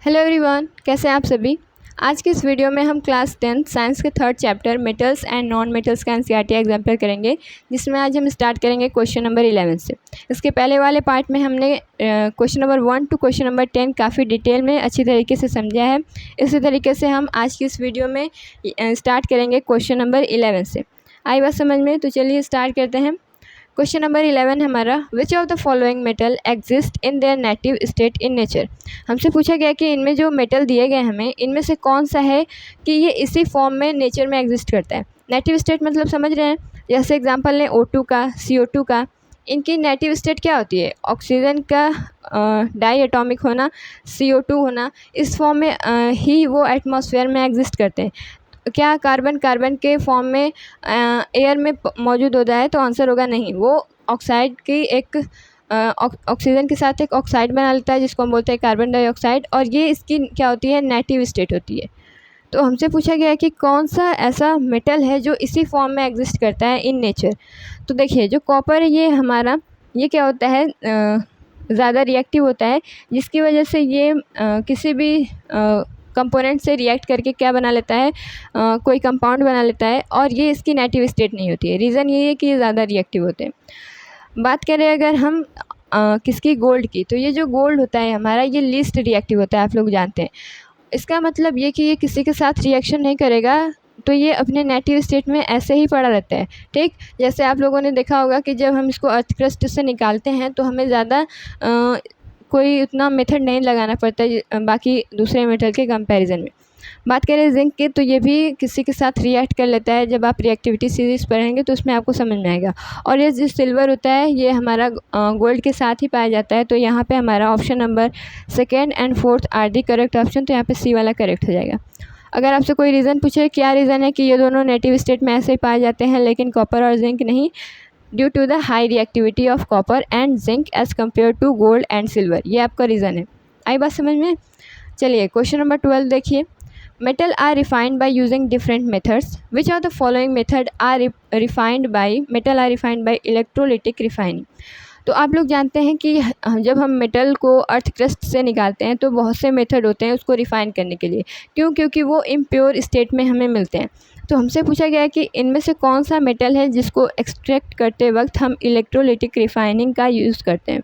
Hello everyone, कैसे हैं आप सभी। आज की इस वीडियो में हम क्लास 10 साइंस के third chapter metals and non metals का एनसीईआरटी एग्जाम्पल करेंगे, जिसमें आज हम स्टार्ट करेंगे क्वेश्चन नंबर 11 से। इसके पहले वाले पार्ट में हमने question number 1 to question number 10 काफ़ी डिटेल में अच्छी तरीके से समझा है। इसी तरीके से हम आज की इस वीडियो में स्टार्ट करेंगे क्वेश्चन नंबर 11 से। आई बात समझ में? तो चलिए स्टार्ट करते हैं। क्वेश्चन नंबर 11 हमारा, विच of the following metal exist in their native state in nature. हमसे पूछा गया कि इनमें जो मेटल दिए गए हमें, इनमें से कौन सा है कि ये इसी फॉर्म में नेचर में एग्जिस्ट करता है। नेटिव स्टेट मतलब समझ रहे हैं, जैसे एग्जांपल लें O2 का, CO2 का। इनकी नेटिव स्टेट क्या होती है? ऑक्सीजन का डाई एटॉमिक होना, CO2 होना, इस फॉर्म में ही वो एटमॉस्फेयर में एग्जिस्ट करते हैं। क्या कार्बन के फॉर्म में एयर में मौजूद हो जाए तो आंसर होगा नहीं। वो ऑक्साइड की एक ऑक्सीजन के साथ एक ऑक्साइड बना लेता है, जिसको हम बोलते हैं कार्बन डाइऑक्साइड, और ये इसकी क्या होती है? नेटिव स्टेट होती है। तो हमसे पूछा गया है कि कौन सा ऐसा मेटल है जो इसी फॉर्म में एग्जिस्ट करता है इन नेचर। तो देखिए, जो कॉपर है ये हमारा, ये क्या होता है? ज़्यादा रिएक्टिव होता है, जिसकी वजह से ये किसी भी कंपोनेंट से रिएक्ट करके क्या बना लेता है? कोई कंपाउंड बना लेता है, और ये इसकी नेटिव स्टेट नहीं होती है। रीज़न ये है कि ये ज़्यादा रिएक्टिव होते हैं। बात करें अगर हम किसकी? गोल्ड की, तो ये जो गोल्ड होता है हमारा, ये लीस्ट रिएक्टिव होता है, आप लोग जानते हैं। इसका मतलब ये कि ये किसी के साथ रिएक्शन नहीं करेगा, तो ये अपने नेटिव स्टेट में ऐसे ही पड़ा रहता है। ठीक, जैसे आप लोगों ने देखा होगा कि जब हम इसको अर्थ क्रस्ट से निकालते हैं तो हमें ज़्यादा कोई उतना मेथड नहीं लगाना पड़ता है बाकी दूसरे मेटल के कंपैरिजन में। बात करें जिंक की, तो ये भी किसी के साथ रिएक्ट कर लेता है। जब आप रिएक्टिविटी सीरीज़ पढ़ेंगे तो उसमें आपको समझ में आएगा। और ये जो सिल्वर होता है, ये हमारा गोल्ड के साथ ही पाया जाता है। तो यहाँ पे हमारा option number 2 and 4 are the correct option, तो यहाँ पे सी वाला करेक्ट हो जाएगा। अगर आपसे कोई रीज़न पूछे क्या रीज़न है कि ये दोनों नेटिव स्टेट में ऐसे ही पाए जाते हैं लेकिन कॉपर और जिंक नहीं, due to the high reactivity of copper and zinc as compare to gold and silver, ये आपका रीज़न है। आई बात समझ में? चलिए क्वेश्चन नंबर 12 देखिए। Metal are refined by using different methods, which of the following method are refined by metal are refined by electrolytic refining. तो आप लोग जानते हैं कि जब हम मेटल को अर्थ क्रस्ट से निकालते हैं तो बहुत से मेथड होते हैं उसको रिफ़ाइन करने के लिए। क्यों? क्योंकि वो इम्प्योर स्टेट में हमें मिलते हैं। तो हमसे पूछा गया है कि इनमें से कौन सा मेटल है जिसको एक्सट्रैक्ट करते वक्त हम इलेक्ट्रोलिटिक रिफाइनिंग का यूज़ करते हैं।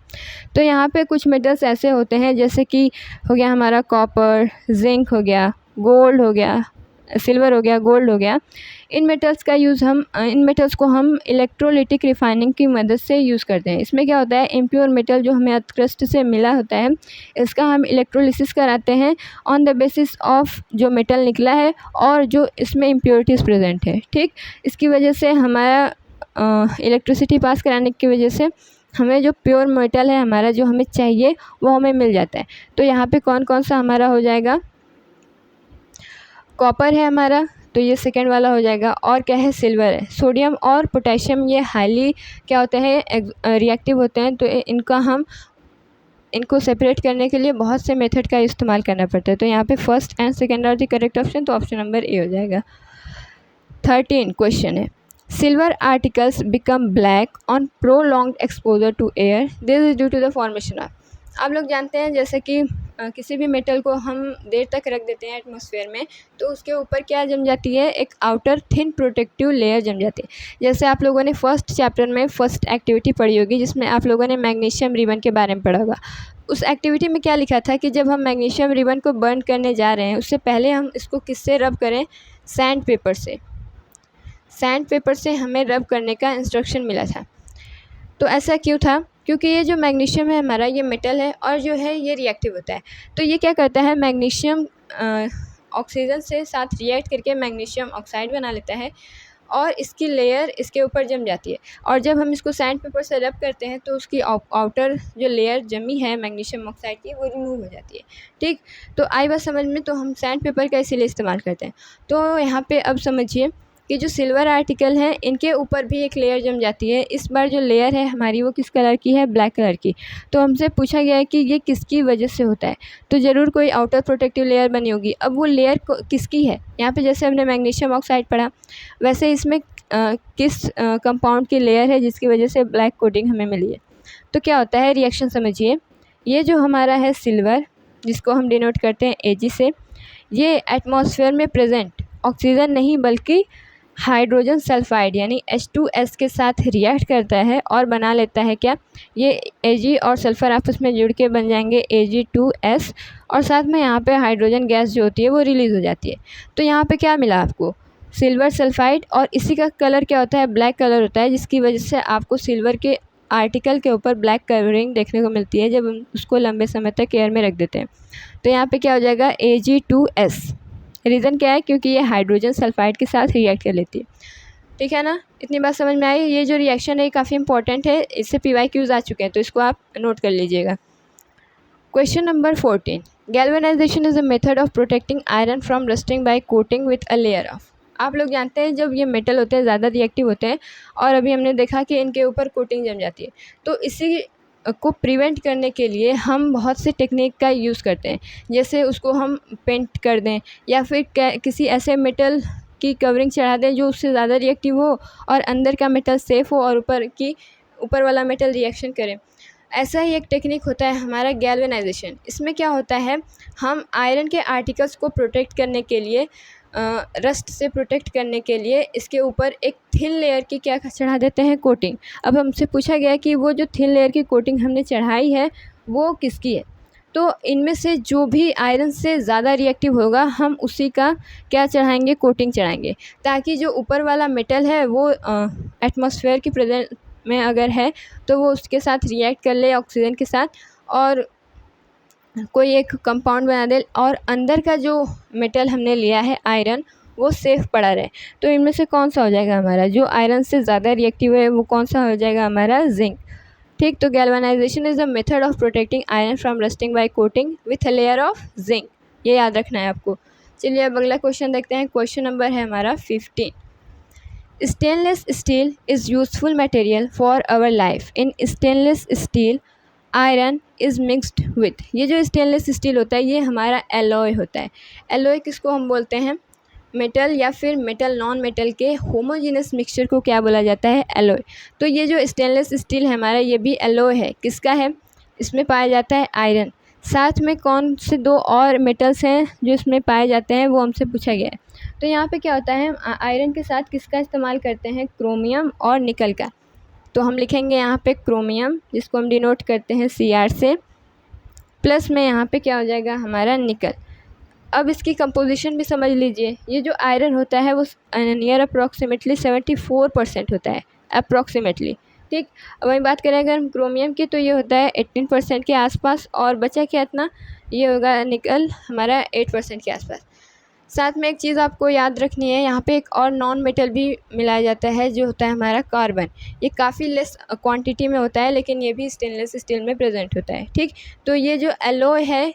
तो यहाँ पे कुछ मेटल्स ऐसे होते हैं, जैसे कि हो गया हमारा कॉपर, जिंक हो गया, गोल्ड हो गया, सिल्वर हो गया, गोल्ड हो गया। इन मेटल्स को हम इलेक्ट्रोलिटिक रिफाइनिंग की मदद से यूज़ करते हैं। इसमें क्या होता है? इम्प्योर मेटल जो हमें अर्थ क्रस्ट से मिला होता है, इसका हम इलेक्ट्रोलिसिस कराते हैं ऑन द बेसिस ऑफ जो मेटल निकला है और जो इसमें इम्प्योरिटीज़ प्रेजेंट है। ठीक, इसकी वजह से हमारा इलेक्ट्रिसिटी पास कराने की वजह से हमें जो प्योर मेटल है हमारा, जो हमें चाहिए, वो हमें मिल जाता है। तो यहाँ पे कौन कौन सा हमारा हो जाएगा? कॉपर है हमारा, तो ये सेकेंड वाला हो जाएगा। और क्या है? सिल्वर है। सोडियम और पोटेशियम ये हाईली क्या होते हैं? रिएक्टिव होते हैं। तो इनको सेपरेट करने के लिए बहुत से मेथड का इस्तेमाल करना पड़ता है। तो यहाँ पे first and second are the correct option, तो ऑप्शन नंबर ए हो जाएगा। 13 क्वेश्चन है, silver articles become black on prolonged exposure to air, this is due to the formation of. आप लोग जानते हैं जैसे कि किसी भी मेटल को हम देर तक रख देते हैं एटमॉस्फेयर में, तो उसके ऊपर क्या जम जाती है? एक आउटर थिन प्रोटेक्टिव लेयर जम जाती है। जैसे आप लोगों ने फर्स्ट चैप्टर में फर्स्ट एक्टिविटी पढ़ी होगी, जिसमें आप लोगों ने मैग्नीशियम रिबन के बारे में पढ़ा होगा। उस एक्टिविटी में क्या लिखा था कि जब हम मैग्नीशियम रिबन को बर्न करने जा रहे हैं, उससे पहले हम इसको किससे रब करें? सैंड पेपर से। सैंड पेपर से हमें रब करने का इंस्ट्रक्शन मिला था। तो ऐसा क्यों था? क्योंकि ये जो मैग्नीशियम है हमारा, ये मेटल है और जो है ये रिएक्टिव होता है। तो ये क्या करता है? मैग्नीशियम ऑक्सीजन से साथ रिएक्ट करके मैग्नीशियम ऑक्साइड बना लेता है और इसकी लेयर इसके ऊपर जम जाती है। और जब हम इसको सैंड पेपर से रब करते हैं तो उसकी आउटर जो लेयर जमी है मैग्नीशियम ऑक्साइड की, वो रिमूव हो जाती है। ठीक, तो आई बात समझ में? तो हम सैंड पेपर का इसीलिए इस्तेमाल करते हैं। तो यहाँ पे अब समझिए कि जो सिल्वर आर्टिकल हैं, इनके ऊपर भी एक लेयर जम जाती है। इस बार जो लेयर है हमारी, वो किस कलर की है? ब्लैक कलर की। तो हमसे पूछा गया है कि ये किसकी वजह से होता है, तो ज़रूर कोई आउटर प्रोटेक्टिव लेयर बनी होगी। अब वो लेयर किसकी है? यहाँ पे जैसे हमने मैग्नीशियम ऑक्साइड पढ़ा, वैसे इसमें किस कंपाउंड की लेयर है जिसकी वजह से ब्लैक कोटिंग हमें मिली है। तो क्या होता है? रिएक्शन समझिए। ये जो हमारा है सिल्वर, जिसको हम डिनोट करते हैं Ag से, ये एटमॉस्फेयर में प्रेजेंट ऑक्सीजन नहीं बल्कि हाइड्रोजन सल्फाइड यानी H2S के साथ रिएक्ट करता है और बना लेता है क्या, ये Ag और सल्फ़र आपस में जुड़ के बन जाएंगे Ag2S, और साथ में यहाँ पे हाइड्रोजन गैस जो होती है वो रिलीज़ हो जाती है। तो यहाँ पे क्या मिला आपको, सिल्वर सल्फाइड, और इसी का कलर क्या होता है, ब्लैक कलर होता है, जिसकी वजह से आपको सिल्वर के आर्टिकल के ऊपर ब्लैक कलरिंग देखने को मिलती है जब हम उसको लंबे समय तक एयर में रख देते हैं। तो यहाँ पे क्या हो जाएगा Ag2S। रीज़न क्या है, क्योंकि ये हाइड्रोजन सल्फाइड के साथ रिएक्ट कर लेती है। ठीक है ना, इतनी बात समझ में आई। ये जो रिएक्शन है काफ़ी इंपॉर्टेंट है, इससे PYQs आ चुके हैं तो इसको आप नोट कर लीजिएगा। Question number 14, galvanization is a method of protecting iron from rusting by coating with a layer of. आप लोग जानते हैं जब ये मेटल होते हैं ज़्यादा रिएक्टिव होते हैं और अभी हमने देखा कि इनके ऊपर कोटिंग जम जाती है, तो इसी को प्रिवेंट करने के लिए हम बहुत से टेक्निक का यूज़ करते हैं, जैसे उसको हम पेंट कर दें या फिर किसी ऐसे मेटल की कवरिंग चढ़ा दें जो उससे ज़्यादा रिएक्टिव हो और अंदर का मेटल सेफ़ हो और ऊपर वाला मेटल रिएक्शन करे। ऐसा ही एक टेक्निक होता है हमारा गैल्वेनाइजेशन। इसमें क्या होता है, हम आयरन के आर्टिकल्स को प्रोटेक्ट करने के लिए, रस्ट से प्रोटेक्ट करने के लिए इसके ऊपर एक थिन लेयर की क्या चढ़ा देते हैं, कोटिंग। अब हमसे पूछा गया कि वो जो थिन लेयर की कोटिंग हमने चढ़ाई है वो किसकी है, तो इनमें से जो भी आयरन से ज़्यादा रिएक्टिव होगा हम उसी का क्या चढ़ाएंगे, कोटिंग चढ़ाएंगे, ताकि जो ऊपर वाला मेटल है वो एटमॉस्फेयर की प्रेजेंस में अगर है तो वो उसके साथ रिएक्ट कर ले ऑक्सीजन के साथ और कोई एक कंपाउंड बना दे, और अंदर का जो मेटल हमने लिया है आयरन वो सेफ़ पड़ा रहे। तो इनमें से कौन सा हो जाएगा हमारा, जो आयरन से ज़्यादा रिएक्टिव है वो कौन सा हो जाएगा हमारा, जिंक। ठीक, तो galvanization is the method of protecting iron from rusting by coating with a layer of zinc, ये याद रखना है आपको। चलिए अब अगला क्वेश्चन देखते हैं। क्वेश्चन नंबर है हमारा 15, stainless steel is useful material for our life. In stainless steel iron is mixed with. ये जो स्टेनलेस स्टील होता है ये हमारा एलॉय होता है। एलॉय किसको हम बोलते हैं, मेटल या फिर मेटल नॉन मेटल के होमोजीनस मिक्सचर को क्या बोला जाता है, एलॉय। तो ये जो स्टेनलेस स्टील है हमारा ये भी एलॉय है। किसका है, इसमें पाया जाता है आयरन। साथ में कौन से दो और मेटल्स हैं जो इसमें पाए जाते हैं वो हमसे पूछा गया है। तो यहाँ पे क्या होता है, आयरन के साथ किसका इस्तेमाल करते हैं, क्रोमियम और निकल का। तो हम लिखेंगे यहाँ पे क्रोमियम, जिसको हम डिनोट करते हैं Cr से, प्लस में यहाँ पे क्या हो जाएगा हमारा निकल। अब इसकी कंपोजिशन भी समझ लीजिए। ये जो आयरन होता है वो नियर अप्रॉक्सीमेटली 74% होता है, अप्रॉक्सीमेटली। ठीक, अब वही बात करें अगर हम क्रोमियम की तो ये होता है 18% के आसपास, और बचा क्या इतना, ये होगा निकल हमारा 8% के आसपास। साथ में एक चीज़ आपको याद रखनी है, यहाँ पे एक और नॉन मेटल भी मिलाया जाता है जो होता है हमारा कार्बन। ये काफ़ी लेस क्वांटिटी में होता है लेकिन ये भी स्टेनलेस स्टील में प्रेजेंट होता है। ठीक, तो ये जो एलॉय है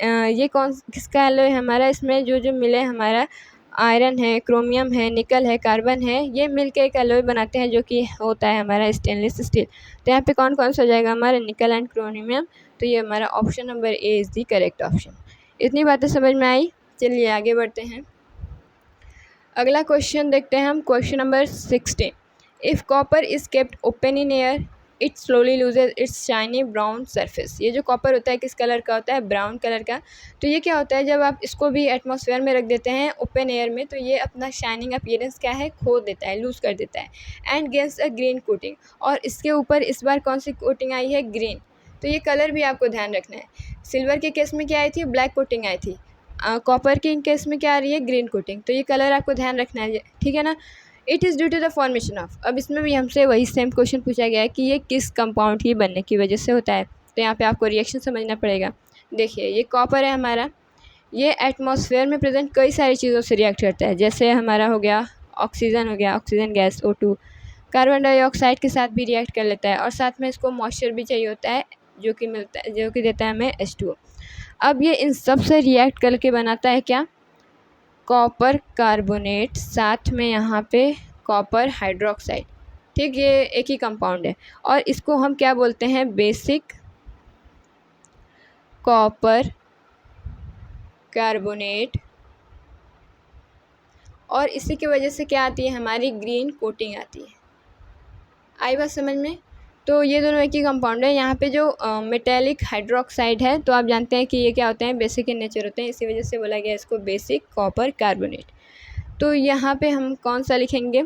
ये किसका एलॉय है हमारा, इसमें जो जो मिले हमारा आयरन है, क्रोमियम है, निकल है, कार्बन है, ये मिलकर एक एलॉय बनाते हैं जो कि होता है हमारा स्टेनलेस स्टील। तो यहाँ पे कौन कौन सा हो जाएगा हमारा, निकल एंड क्रोमियम। तो ये हमारा option number A is the correct option. इतनी बातें समझ में आई। चलिए आगे बढ़ते हैं। अगला क्वेश्चन देखते हैं हम। Question number 16, if copper is kept open in air it slowly loses it's shiny brown surface. ये जो कॉपर होता है किस कलर का होता है, ब्राउन कलर का। तो ये क्या होता है, जब आप इसको भी एटमॉस्फेयर में रख देते हैं ओपन एयर में तो ये अपना शाइनिंग अपीयरेंस क्या है, खो देता है, लूज़ कर देता है। And gets a green coating, और इसके ऊपर इस बार कौन सी कोटिंग आई है, ग्रीन। तो ये कलर भी आपको ध्यान रखना है। सिल्वर के केस में क्या आई थी, ब्लैक कोटिंग आई थी। कॉपर के केस में क्या आ रही है, ग्रीन कोटिंग। तो ये कलर आपको ध्यान रखना है, ठीक है ना। It is due to the formation of, अब इसमें भी हमसे वही सेम क्वेश्चन पूछा गया है कि ये किस कंपाउंड की बनने की वजह से होता है। तो यहाँ पे आपको रिएक्शन समझना पड़ेगा। देखिए ये कॉपर है हमारा, ये एटमॉस्फेयर में प्रेजेंट कई सारी चीज़ों से रिएक्ट करता है, जैसे हमारा हो गया oxygen gas O2, carbon dioxide के साथ भी रिएक्ट कर लेता है, और साथ में इसको मॉइस्चर भी चाहिए होता है जो कि देता है हमें H2O। अब ये इन सब से रिएक्ट करके बनाता है क्या, कॉपर कार्बोनेट, साथ में यहाँ पे कॉपर हाइड्रोक्साइड। ठीक, ये एक ही कंपाउंड है और इसको हम क्या बोलते हैं, बेसिक कॉपर कार्बोनेट। और इसी की वजह से क्या आती है हमारी, ग्रीन कोटिंग आती है। आई बात समझ में। तो ये दोनों एक ही कंपाउंड है। यहाँ पे जो मेटेलिक हाइड्रोक्साइड है तो आप जानते हैं कि ये क्या होते हैं, बेसिक इन नेचर होते हैं, इसी वजह से बोला गया इसको बेसिक कॉपर कार्बोनेट। तो यहाँ पे हम कौन सा लिखेंगे,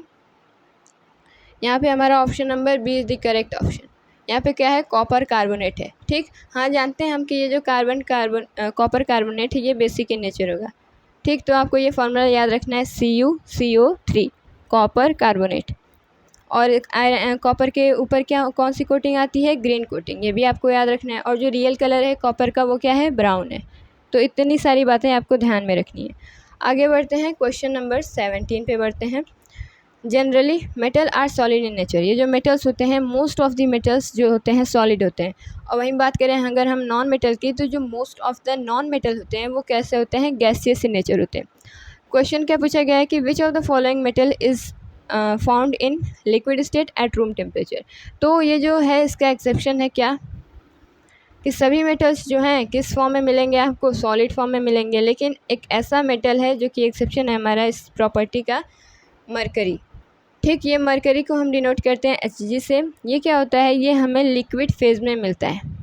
यहाँ पे हमारा option number B is the correct option. यहाँ पे क्या है, कॉपर कार्बोनेट है। ठीक, हाँ जानते हैं हम कि ये जो कॉपर कार्बोनेट है ये बेसिक इन नेचर होगा। ठीक, तो आपको ये फार्मूला याद रखना है, CuCO3 कॉपर कार्बोनेट। और कॉपर के ऊपर क्या कौन सी कोटिंग आती है, ग्रीन कोटिंग, ये भी आपको याद रखना है। और जो रियल कलर है कॉपर का वो क्या है, ब्राउन है। तो इतनी सारी बातें आपको ध्यान में रखनी है। आगे बढ़ते हैं, क्वेश्चन नंबर 17 पे बढ़ते हैं। Generally metal are solid in nature, ये जो मेटल्स होते हैं मोस्ट ऑफ द मेटल्स जो होते हैं सॉलिड होते हैं। और वहीं बात करें अगर हम नॉन मेटल की, तो जो most of the non metal होते हैं वो कैसे होते हैं, गैसियस इन नेचर होते हैं। क्वेश्चन क्या पूछा गया है कि विच of the following metal is found in liquid state at room temperature. तो ये जो है इसका एक्सेप्शन है क्या, कि सभी मेटल्स जो हैं किस फॉर्म में मिलेंगे आपको, सॉलिड फॉर्म में मिलेंगे। लेकिन एक ऐसा मेटल है जो कि एक्सेप्शन है हमारा इस प्रॉपर्टी का, मरकरी। ठीक, ये मरकरी को हम डिनोट करते हैं Hg से। ये क्या होता है, ये हमें लिक्विड फेज में मिलता है,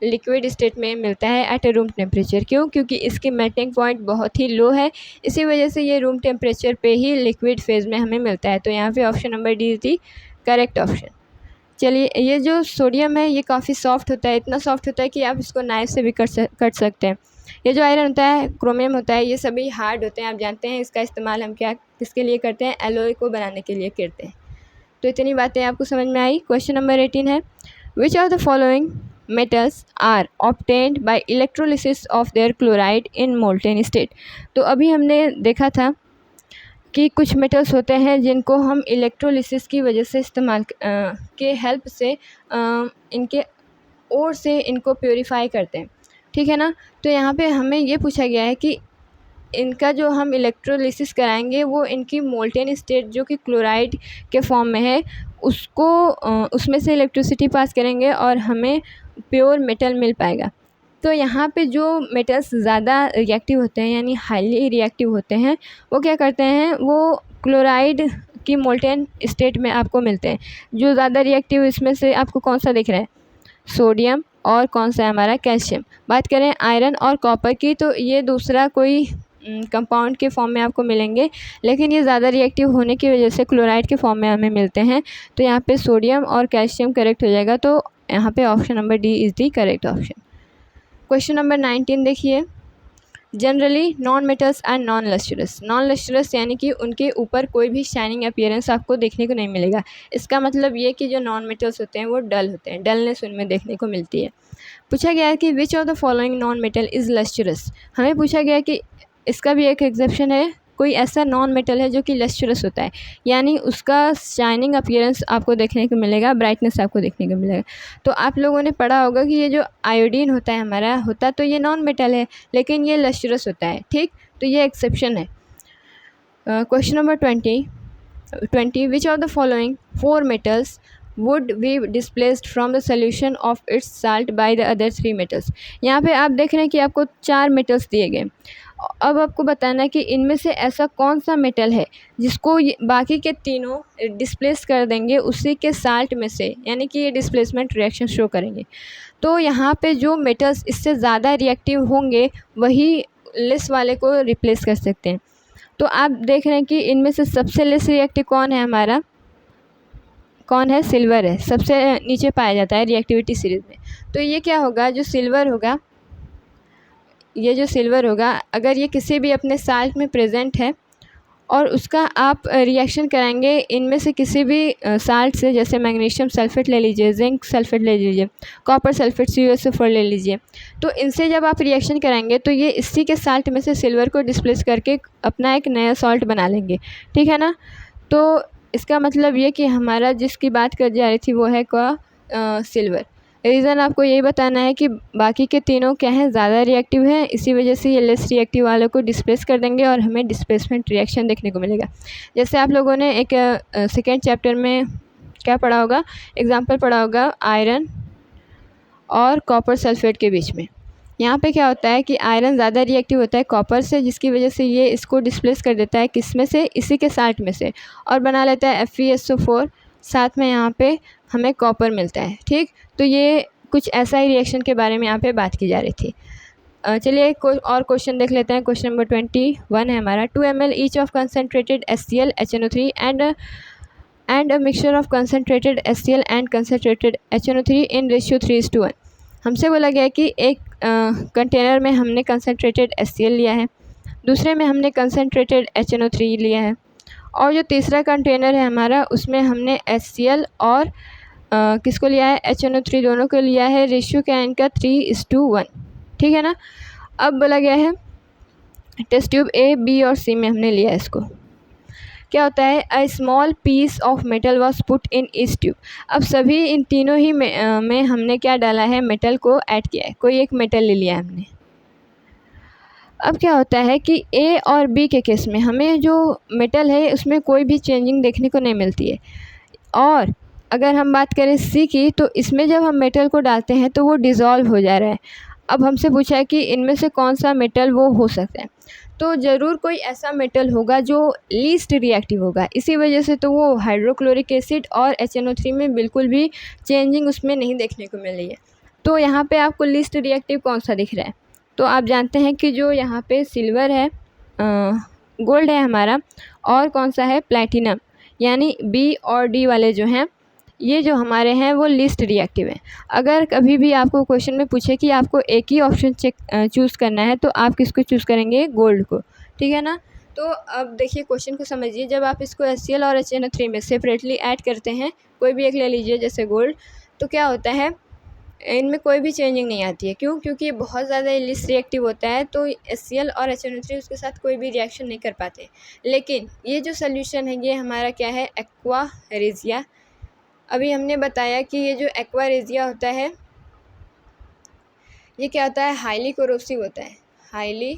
लिक्विड स्टेट में मिलता है एट ए रूम टेम्परेचर। क्यों, क्योंकि इसकी मेल्टिंग पॉइंट बहुत ही लो है, इसी वजह से ये रूम टेम्परेचर पे ही लिक्विड फेज में हमें मिलता है। तो यहाँ पे option number D is the correct option. चलिए, ये जो सोडियम है ये काफ़ी सॉफ्ट होता है, इतना सॉफ्ट होता है कि आप इसको नाइफ से भी कट सकते हैं। ये जो आयरन होता है, क्रोमियम होता है, ये सभी हार्ड होते हैं, आप जानते हैं। इसका इस्तेमाल हम क्या किसके लिए करते हैं, एलॉय को बनाने के लिए करते हैं। तो इतनी बातें आपको समझ में आई। क्वेश्चन नंबर 18 है, which of the following metals are obtained by electrolysis of their chloride in molten state. तो अभी हमने देखा था कि कुछ मेटल्स होते हैं जिनको हम इलेक्ट्रोलिसिस की वजह से इस्तेमाल के हेल्प से इनके ओर से इनको प्योरीफाई करते हैं। ठीक है ना। तो यहाँ पे हमें ये पूछा गया है कि इनका जो हम इलेक्ट्रोलिसिस कराएंगे वो इनकी मोल्टेन स्टेट जो कि क्लोराइड के फॉर्म में है उसको उसमें से इलेक्ट्रिसिटी पास करेंगे और हमें प्योर मेटल मिल पाएगा। तो यहाँ पे जो मेटल्स ज़्यादा रिएक्टिव होते हैं यानी हाईली रिएक्टिव होते हैं वो क्या करते हैं, वो क्लोराइड की मोल्टेन स्टेट में आपको मिलते हैं। जो ज़्यादा रिएक्टिव इसमें से आपको कौन सा दिख रहा है, सोडियम, और कौन सा है हमारा कैल्शियम। बात करें आयरन और कॉपर की तो ये दूसरा कोई कंपाउंड के फॉर्म में आपको मिलेंगे, लेकिन ये ज़्यादा रिएक्टिव होने की वजह से क्लोराइड के फॉर्म में हमें मिलते हैं। तो यहाँ पे सोडियम और कैल्शियम करेक्ट हो जाएगा। तो यहाँ पे option number D is the correct option. Question number 19 देखिए, generally non metals and non lustrous. Non lustrous यानी कि उनके ऊपर कोई भी शाइनिंग अपीयरेंस आपको देखने को नहीं मिलेगा। इसका मतलब ये कि जो नॉन मेटल्स होते हैं वो डल होते हैं, डलनेस उनमें देखने को मिलती है। पूछा गया है कि विच of the following non metal is lustrous. हमें पूछा गया है कि इसका भी एक एग्जेप्शन है, कोई ऐसा नॉन मेटल है जो कि लस्टरस होता है यानी उसका शाइनिंग अपीयरेंस आपको देखने को मिलेगा, ब्राइटनेस आपको देखने को मिलेगा। तो आप लोगों ने पढ़ा होगा कि ये जो आयोडीन होता है हमारा, होता तो ये नॉन मेटल है लेकिन ये लस्टरस होता है। ठीक, तो ये एक्सेप्शन है। Question number 20, which of the following 4 metals would be displaced from the solution of its salt by the other 3 metals। यहाँ पे आप देख रहे हैं कि आपको 4 मेटल्स दिए गए। अब आपको बताना है कि इनमें से ऐसा कौन सा मेटल है जिसको बाकी के तीनों डिस्प्लेस कर देंगे उसी के साल्ट में से, यानी कि ये डिस्प्लेसमेंट रिएक्शन शो करेंगे। तो यहाँ पे जो मेटल्स इससे ज़्यादा रिएक्टिव होंगे वही लेस वाले को रिप्लेस कर सकते हैं। तो आप देख रहे हैं कि इनमें से सबसे लेस रिएक्टिव कौन है हमारा, कौन है, सिल्वर है, सबसे नीचे पाया जाता है रिएक्टिविटी सीरीज़ में। तो ये क्या होगा, जो सिल्वर होगा, ये जो सिल्वर होगा अगर ये किसी भी अपने साल्ट में प्रेजेंट है और उसका आप रिएक्शन कराएंगे इनमें से किसी भी साल्ट से, जैसे मैग्नीशियम सल्फेट ले लीजिए, जिंक सल्फेट ले लीजिए, कॉपर सल्फेट CuSO4 ले लीजिए, तो इनसे जब आप रिएक्शन कराएंगे तो ये इसी के साल्ट में से सिल्वर को डिस्प्लेस करके अपना एक नया सॉल्ट बना लेंगे। ठीक है ना। तो इसका मतलब ये कि हमारा जिसकी बात कर जा रही थी वो है क्या, सिल्वर। रीज़न आपको यही बताना है कि बाकी के तीनों क्या हैं, ज़्यादा रिएक्टिव हैं, इसी वजह से ये लेस रिएक्टिव वालों को डिस्प्लेस कर देंगे और हमें डिस्प्लेसमेंट रिएक्शन देखने को मिलेगा। जैसे आप लोगों ने एक सेकेंड चैप्टर में क्या पढ़ा होगा, एग्जाम्पल पढ़ा होगा आयरन और कॉपर सल्फेट के बीच में। यहाँ पे क्या होता है कि आयरन ज़्यादा रिएक्टिव होता है कॉपर से, जिसकी वजह से ये इसको डिस्प्लेस कर देता है किस में से, इसी के साल्ट में से, और बना लेता है FeSO4 साथ में यहाँ पे हमें कॉपर मिलता है। ठीक, तो ये कुछ ऐसा ही रिएक्शन के बारे में यहाँ पे बात की जा रही थी। चलिए कोई और क्वेश्चन देख लेते हैं। क्वेश्चन नंबर 21 है हमारा। 2 ml each of concentrated HCl HNO3 and a mixture of concentrated HCl and concentrated HNO3 in ratio 3:1। हमसे बोला गया है कि एक कंटेनर में हमने कंसनट्रेटेड HCl लिया है, दूसरे में हमने कंसनट्रेटेड HNO3 लिया है, और जो तीसरा कंटेनर है हमारा उसमें हमने HCl और किसको लिया है, HNO3 दोनों को लिया है। रेशियो क्या है इनका, 3:1। ठीक है ना। अब बोला गया है टेस्ट ट्यूब A, B और C में हमने लिया है इसको। क्या होता है, a small piece of metal was put in each tube. अब सभी इन तीनों ही में हमने क्या डाला है, मेटल को ऐड किया है, कोई एक मेटल ले लिया है हमने। अब क्या होता है कि A और B के केस में हमें जो मेटल है उसमें कोई भी चेंजिंग देखने को नहीं मिलती है, और अगर हम बात करें C की, तो इसमें जब हम मेटल को डालते हैं तो वो डिज़ोल्व हो जा रहा है। अब हमसे पूछा है कि इनमें से कौन सा मेटल वो हो सकता है, तो ज़रूर कोई ऐसा मेटल होगा जो लीस्ट रिएक्टिव होगा। इसी वजह से तो वो हाइड्रोक्लोरिक एसिड और HNO3 में बिल्कुल भी चेंजिंग उसमें नहीं देखने को मिल रही है। तो यहाँ पे आपको लीस्ट रिएक्टिव कौन सा दिख रहा है, तो आप जानते हैं कि जो यहाँ पे सिल्वर है, गोल्ड है हमारा, और कौन सा है, प्लैटिनम, यानी B और D वाले जो हैं, ये जो हमारे हैं वो लीस्ट रिएक्टिव हैं। अगर कभी भी आपको क्वेश्चन में पूछे कि आपको एक ही ऑप्शन चूज़ करना है, तो आप किसको चूज़ करेंगे, गोल्ड को। ठीक है ना। तो अब देखिए क्वेश्चन को समझिए। जब आप इसको HCl और HNO3 में सेपरेटली ऐड करते हैं, कोई भी एक ले लीजिए जैसे गोल्ड, तो क्या होता है, इनमें कोई भी चेंजिंग नहीं आती है। क्यों? क्योंकि ये बहुत ज़्यादा लीस्ट रिएक्टिव होता है, तो HCl और HNO3 उसके साथ कोई भी रिएक्शन नहीं कर पाते। लेकिन ये जो सोल्यूशन है ये हमारा क्या है, एक्वा रेजिया। अभी हमने बताया कि ये जो एक्वा रेजिया होता है ये क्या होता है, हाईली कोरोसिव होता है। हाईली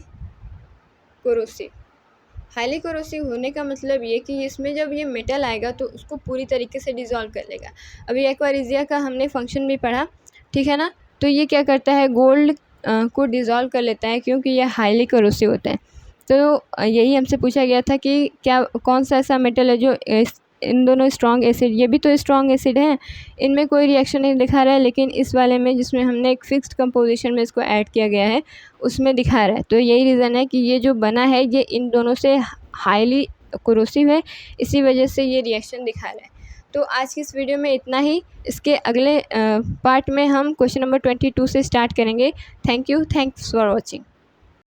कोरोसिव होने का मतलब ये कि इसमें जब ये मेटल आएगा तो उसको पूरी तरीके से डिज़ोल्व कर लेगा। अभी एक्वा रेजिया का हमने फंक्शन भी पढ़ा, ठीक है ना। तो ये क्या करता है, गोल्ड को डिज़ोल्व कर लेता है, क्योंकि यह हाईली कोरोसिव होता है। तो यही हमसे पूछा गया था कि क्या कौन सा ऐसा मेटल है जो इन दोनों स्ट्रॉन्ग एसिड, ये भी तो स्ट्रॉन्ग एसिड हैं, इनमें कोई रिएक्शन नहीं दिखा रहा है, लेकिन इस वाले में जिसमें हमने एक फिक्स्ड कंपोजिशन में इसको ऐड किया गया है उसमें दिखा रहा है। तो यही रीज़न है कि ये जो बना है ये इन दोनों से हाईली कोरोसिव है, इसी वजह से ये रिएक्शन दिखा रहा है। तो आज की इस वीडियो में इतना ही। इसके अगले पार्ट में हम क्वेश्चन नंबर 22 से स्टार्ट करेंगे। Thanks for watching.